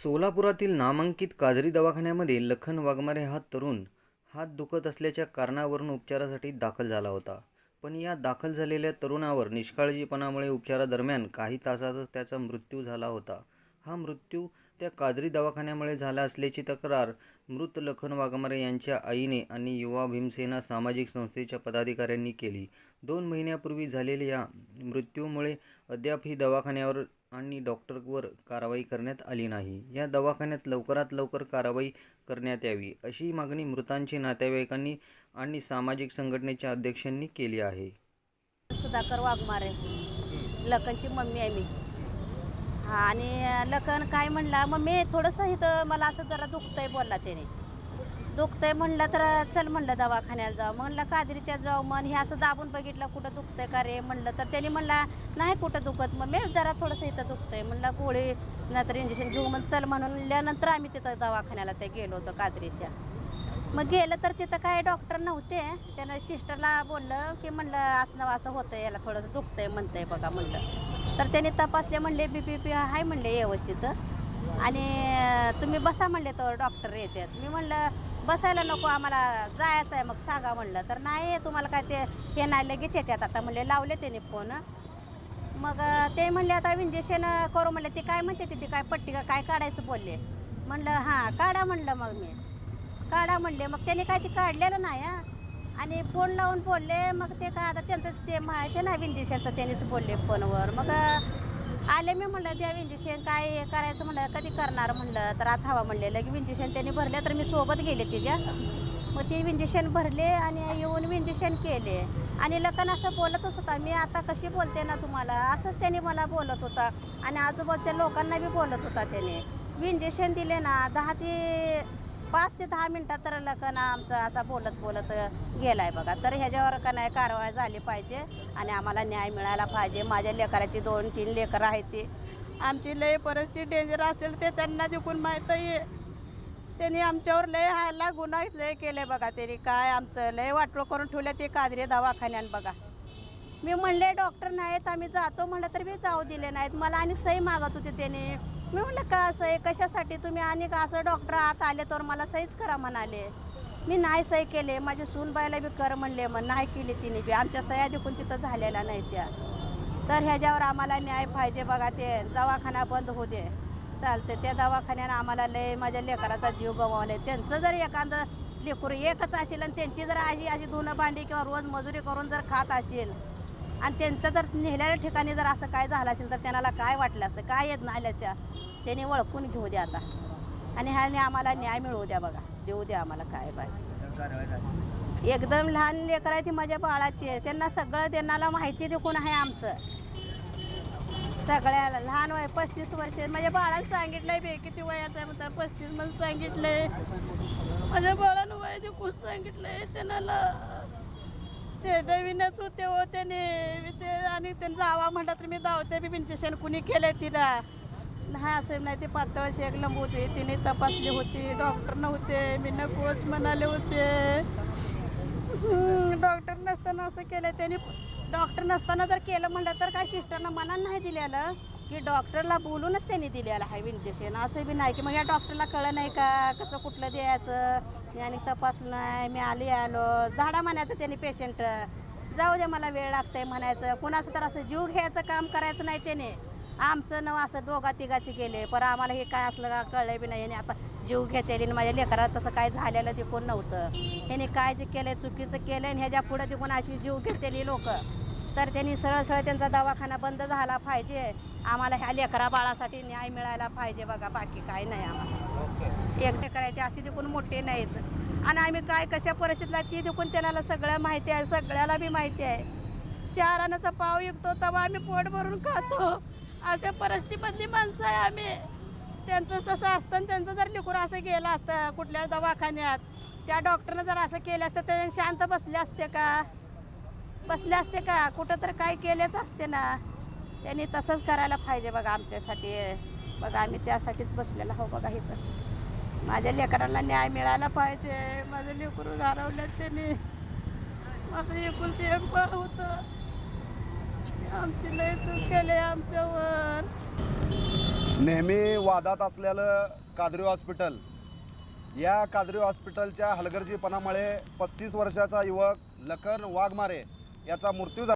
सोलापुरातील नामांकित काजरी दवाखान्यामध्ये लखन वाघमारे हा तरुण हात दुखत असल्याच्या कारणावरून उपचारासाठी दाखल झाला होता. पण या दाखल झालेल्या तरुणावर निष्काळजीपणामुळे उपचारादरम्यान काही तासातच त्याचा मृत्यू झाला होता. हा मृत्यू त्या काजरी दवाखान्यामुळे झाला असल्याची तक्रार मृत लखन वाघमारे यांच्या आईने आणि युवा भीमसेना सामाजिक संस्थेच्या पदाधिकाऱ्यांनी केली. 2 महिन्यापूर्वी झालेल्या या मृत्यूमुळे अद्यापही दवाखान्यावर आणि डॉक्टरवर कारवाई करण्यात आली नाही. या दवाखान्यात लवकरात लवकर कारवाई करण्यात यावी अशी मागणी मृतांच्या नातेवाईकांनी आणि सामाजिक संघटनेच्या अध्यक्षांनी केली आहे. सुधाकर वाघमारे, लखनची मम्मी आहे मी. आणि लखन काय म्हणला, मम्मी थोडंसं इथं मला असं जरा दुखतंय बोलला त्याने. दुखतंय म्हणलं तर चल म्हणलं दवाखान्याला जाऊ. म्हणलं काजरीच्या जाऊ. मन हे असं दाबून बघितलं कुठं दुखतंय का रे म्हणलं तर त्याने म्हणला नाही कुठं दुखत मम्मी, जरा थोडंसं इथं दुखतंय. म्हणलं गोळी नंतर इंजेक्शन घेऊ मग चल म्हणल्यानंतर आम्ही तिथं दवाखान्याला ते गेलो होतो काजरीच्या. मग गेलं तर तिथं काय डॉक्टर नव्हते. त्यानं सिस्टरला बोललं की म्हणलं असं होतं, याला थोडंसं दुखतंय म्हणतंय बघा म्हणलं. तर त्याने तपासले म्हणले BP आहे म्हणले व्यवस्थित आणि तुम्ही बसा म्हणले तर डॉक्टर येतात. मी म्हणलं बसायला नको, आम्हाला जायचं आहे मग सांगा म्हणलं. तर नाही तुम्हाला काय ते हे नाही लगेच येतात आता म्हणले. लावले त्याने फोन. मग ते म्हणले आता इंजेक्शन करू म्हणले. ते काय म्हणते ते काय पट्टी का काय काढायचं बोलले. म्हणलं हां काढा म्हणलं. मग मी काढा म्हणले. मग त्याने काय ते काढलेलं नाही आणि फोन लावून बोलले. मग ते काय आता त्यांचं ते माहिती नाही इंजेक्शनचं त्यांनीच बोलले फोनवर. मग आले मी म्हणलं त्या इंजेक्शन काय हे करायचं म्हणलं कधी करणार म्हणलं. तर आता हवा म्हणले लगे इंजेक्शन त्यांनी भरले. तर मी सोबत गेले तिच्या. मग ते इंजेक्शन भरले आणि येऊन इंजेक्शन केले. आणि लखन असं बोलतच होता, मी आता कशी बोलते ना तुम्हाला असंच त्याने मला बोलत होता. आणि आजूबाजूच्या लोकांना बी बोलत होता त्याने. इंजेक्शन दिले ना 5 ते 10 मिनटात तर लखन आमचं असा बोलत बोलत गेलाय बघा. तर ह्याच्यावर का नाही कारवाई झाली पाहिजे आणि आम्हाला न्याय मिळायला पाहिजे. माझ्या लेकराची 2-3 लेकरं आहेत. ती आमची लय परिस्थिती डेंजर असेल ते त्यांना देखून माहीत आहे. त्यांनी आमच्यावर लय हायला गुन्हा लय केले बघा. त्यांनी काय आमचं लय वाटोळं करून ठेवलं ते काजरी दवाखान्यात बघा. मी म्हणले डॉक्टर नाहीत आम्ही जातो म्हणलं तर मी जाऊ दिले नाहीत. मला आणि सही मागत होते त्याने. मी म्हणलं का सही कशासाठी तुम्ही आणि का असं डॉक्टर आत आले तर मला सहीच करा म्हणाले. मी नाही सही केले. माझी सूनबाईला बी कर म्हणले मग नाही केली तिने बी. आमच्या सह्या देखून तिथं झालेल्या नाही त्या. तर ह्याच्यावर आम्हाला न्याय पाहिजे बघा. ते दवाखाना बंद होऊ दे चालतं. त्या दवाखान्यानं आम्हाला लय माझ्या लेकराचा जीव गमावले. त्यांचं जर एखादं लेकरू एकच असेल आणि त्यांची जर अशी धुणं भांडी किंवा रोज मजुरी करून जर खात असेल आणि त्यांचं जर नेलेल्या ठिकाणी जर असं काय झालं असेल तर त्यांना काय वाटलं असतं काय येत नाही त्या. त्यांनी ओळखून घेऊ द्या आता आणि ह्याने आम्हाला न्याय मिळवू द्या बघा. देऊ द्या आम्हाला काय पाहिजे. एकदम लहान लेकरं आहे ती माझ्या बाळाची. त्यांना सगळं त्यांना माहिती देखून आहे आमचं सगळ्याला. लहान वय 35 वर्ष माझ्या बाळाला सांगितलंय बे किती वयाचं आहे म्हणतात 35 म्हणून सांगितलंय. माझ्या बाळानं वय देखून सांगितलंय. त्यांना ते नवीनच होते हो त्याने ते आणि त्यांना जावा म्हटलं तर मी धावते बी इंजेक्शन कुणी केले तिला नाही असं नाही. ते पातळ शेक लंब होते तिने तपासली होती. डॉक्टर नव्हते. मी नकोच म्हणाले होते. डॉक्टर नसताना असं केलं त्यांनी. डॉक्टर नसताना जर केलं म्हटलं तर काय सिस्टरनं मनानं नाही दिलेलं की डॉक्टरला बोलूनच त्यांनी दिलेलं आहे इंजेक्शन. असं बी नाही की मग या डॉक्टरला कळलं नाही का कसं कुठलं द्यायचं. आणि तपासलं नाही. मी आलो झाडा म्हणायचं त्यांनी पेशंट जाऊ दे मला वेळ लागतंय म्हणायचं. कुणाचं तर असं जीव घ्यायचं काम करायचं नाही त्याने. आमचं नाव असं 2-3 गेले पण आम्हाला हे काय असलं का कळलं बी नाही. आणि आता जीव घेतेली माझ्या लेकरात तसं काय झालेलं ते कोण नव्हतं. ह्याने काय जे केलं चुकीचं केलं आणि ह्याच्या पुढं ते कोण अशी जीव घेतेली लोक. तर त्यांनी सरळ त्यांचा दवाखाना बंद झाला पाहिजे. आम्हाला ह्या लेकरा बाळासाठी न्याय मिळायला पाहिजे बघा. बाकी काय नाही आम्हाला. एक लेकर आहे ते असे देखून मोठे नाहीत आणि आम्ही काय कशा परिस्थितीला ती देखून त्यांना सगळं माहिती आहे. सगळ्याला बी माहिती आहे. 4 आण्याचा पाव विकतो तेव्हा आम्ही पोट भरून खातो. अशा परिस्थितीमधली माणसं आहे आम्ही. त्यांचं तसं असतं आणि त्यांचं जर लेकरू असं गेलं असतं कुठल्या दवाखान्यात त्या डॉक्टरनं जर असं केलं असतं तर शांत बसले असते का कुठं तर काय केलेच असते ना. त्यांनी तसंच करायला पाहिजे बघा आमच्यासाठी बघा. आम्ही त्यासाठीच बसलेलो आहो बघा इथं. माझ्या लेकरांना न्याय मिळायला पाहिजे. माझं लेकरू घालवलं त्यांनी. माझं एकुलती एक बाळ होतं. आमची लय चूक केली आमच्यावर. नेहमी वादात असलेलं कादरी हॉस्पिटल, या कादरी हॉस्पिटलच्या हलगर्जीपणामुळे 35 वर्षाचा युवक लखन वाघमारे याचा मृत्यू झाला.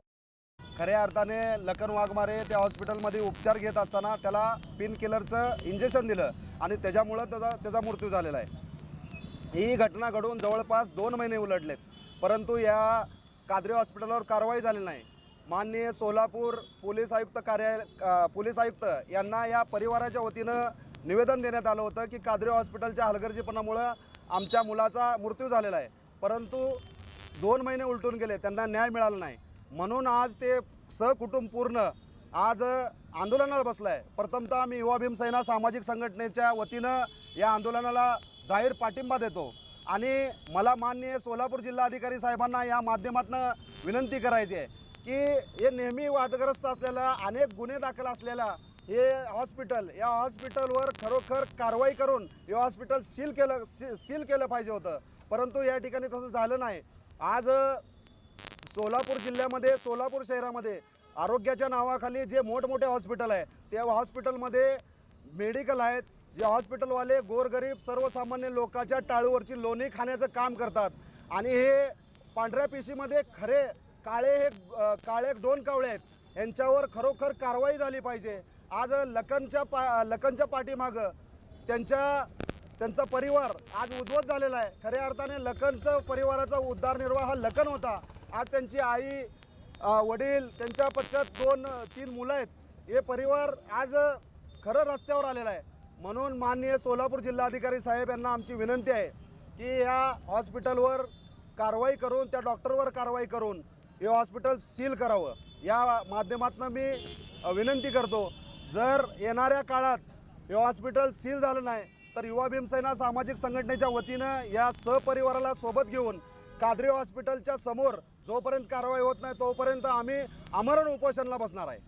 खऱ्या अर्थाने लखन वाघमारे त्या हॉस्पिटलमध्ये उपचार घेत असताना त्याला पेन किलरचं इंजेक्शन दिलं आणि त्याच्यामुळं त्याचा मृत्यू झालेला आहे. ही घटना घडून जवळपास 2 महिने उलटलेत, परंतु या कादरी हॉस्पिटलवर कारवाई झाली नाही. माननीय सोलापूर पोलीस आयुक्त यांना या परिवाराच्या वतीनं निवेदन देण्यात आलं होतं की कादरी हॉस्पिटलच्या हलगर्जीपणामुळं आमच्या मुलाचा मृत्यू झालेला आहे, परंतु 2 महिने उलटून गेले, त्यांना न्याय मिळाला नाही. म्हणून आज ते सहकुटुंब पूर्ण आज आंदोलनाला बसलं आहे. प्रथमतः आम्ही युवा भीमसेना सामाजिक संघटनेच्या वतीनं या आंदोलनाला जाहीर पाठिंबा देतो आणि मला माननीय सोलापूर जिल्हाधिकारी साहेबांना या माध्यमातून विनंती करायची आहे की हे नेहमी वादग्रस्त असलेला, अनेक गुन्हे दाखल असलेला हे हॉस्पिटल, या हॉस्पिटलवर खरोखर कारवाई करून हे हॉस्पिटल सील केलं पाहिजे होतं, परंतु या ठिकाणी तसं झालं नाही. आज सोलापूर जिल्ह्यामध्ये, सोलापूर शहरामध्ये आरोग्याच्या नावाखाली जे मोठमोठे हॉस्पिटल आहे त्या हॉस्पिटलमध्ये मेडिकल आहेत, जे हॉस्पिटलवाले गोरगरीब सर्वसामान्य लोकांच्या टाळूवरची लोणी खाण्याचं काम करतात आणि हे पांढऱ्या पिशीमध्ये खरे काळे 2 कावळे आहेत, यांच्यावर खरोखर कारवाई झाली पाहिजे. आज लखनच्या पाठीमागं त्यांचा परिवार आज उद्ध्वस्त झालेला आहे. खऱ्या अर्थाने लखनचं परिवाराचा उद्धारनिर्वाह हा लखन होता. आज त्यांची आई, वडील, त्यांच्या पश्चात 2-3 मुलं आहेत. हे परिवार आज खरं रस्त्यावर आलेला आहे. म्हणून माननीय सोलापूर जिल्हाधिकारी साहेब यांना आमची विनंती आहे की या हॉस्पिटलवर कारवाई करून, त्या डॉक्टरवर कारवाई करून हे हॉस्पिटल सील करावं. या माध्यमातून मी विनंती करतो, जर येणाऱ्या काळात हे हॉस्पिटल सील झालं नाही तर युवा भीमसेना सामाजिक संघटनेच्या वतीनं या सहपरिवाराला सोबत घेऊन कादरी हॉस्पिटलच्या समोर जोपर्यंत कारवाई होत नाही तोपर्यंत आम्ही आमरण उपोषणाला बसणार आहे.